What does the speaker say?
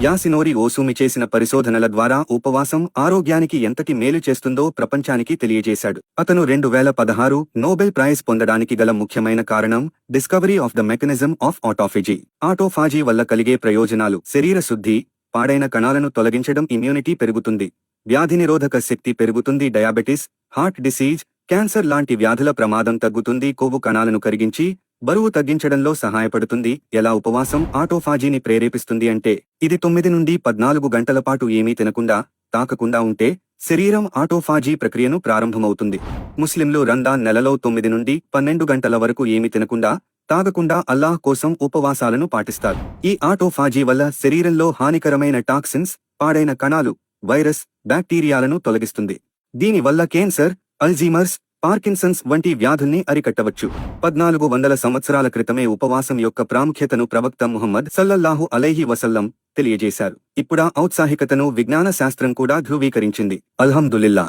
యాసినోరి ఓసూమి చేసిన పరిశోధనల ద్వారా ఉపవాసం ఆరోగ్యానికి ఎంతటి మేలు చేస్తుందో ప్రపంచానికి తెలియజేశాడు. అతను 2016 నోబెల్ ప్రైజ్ పొందడానికి గల ముఖ్యమైన కారణం discovery of the mechanism of autophagy. Autophagy వల్ల కలిగే ప్రయోజనాలు: శరీర శుద్ధి, పాడైన కణాలను తొలగించడం, ఇమ్యూనిటీ పెరుగుతుంది, వ్యాధి నిరోధక శక్తి పెరుగుతుంది, డయాబెటిస్, హార్ట్ డిసీజ్, క్యాన్సర్ లాంటి వ్యాధుల ప్రమాదం తగ్గుతుంది, కొవ్వు కణాలను కరిగించి బరువు తగ్గించడంలో సహాయపడుతుంది. ఎలా ఉపవాసం ఆటోఫాజీని ప్రేరేపిస్తుంది అంటే, ఇది 9 నుండి 14 గంటల పాటు ఏమీ తినకుండా, తాకకుండా ఉంటే శరీరం ఆటోఫాజీ ప్రక్రియను ప్రారంభమవుతుంది. ముస్లింలు రంజాన్ నెలలో 9 నుండి 12 గంటల వరకు ఏమీ తినకుండా, తాగకుండా అల్లాహ్ కోసం ఉపవాసాలను పాటిస్తారు. ఈ ఆటోఫాజీ వల్ల శరీరంలో హానికరమైన టాక్సిన్స్, పాడైన కణాలు, వైరస్, బ్యాక్టీరియాలను తొలగిస్తుంది. దీనివల్ల క్యాన్సర్, అల్జీమర్స్, పార్కిన్సన్స్ వంటి వ్యాధుల్ని అరికట్టవచ్చు. 1400 సంవత్సరాల క్రితమే ఉపవాసం యొక్క ప్రాముఖ్యతను ప్రవక్త ముహమ్మద్ సల్లల్లాహు అలైహి వసల్లం తెలియజేశారు. ఇప్పుడా ఔత్సాహికతను విజ్ఞాన శాస్త్రం కూడా ధృవీకరించింది. అల్హమ్దులిల్లా.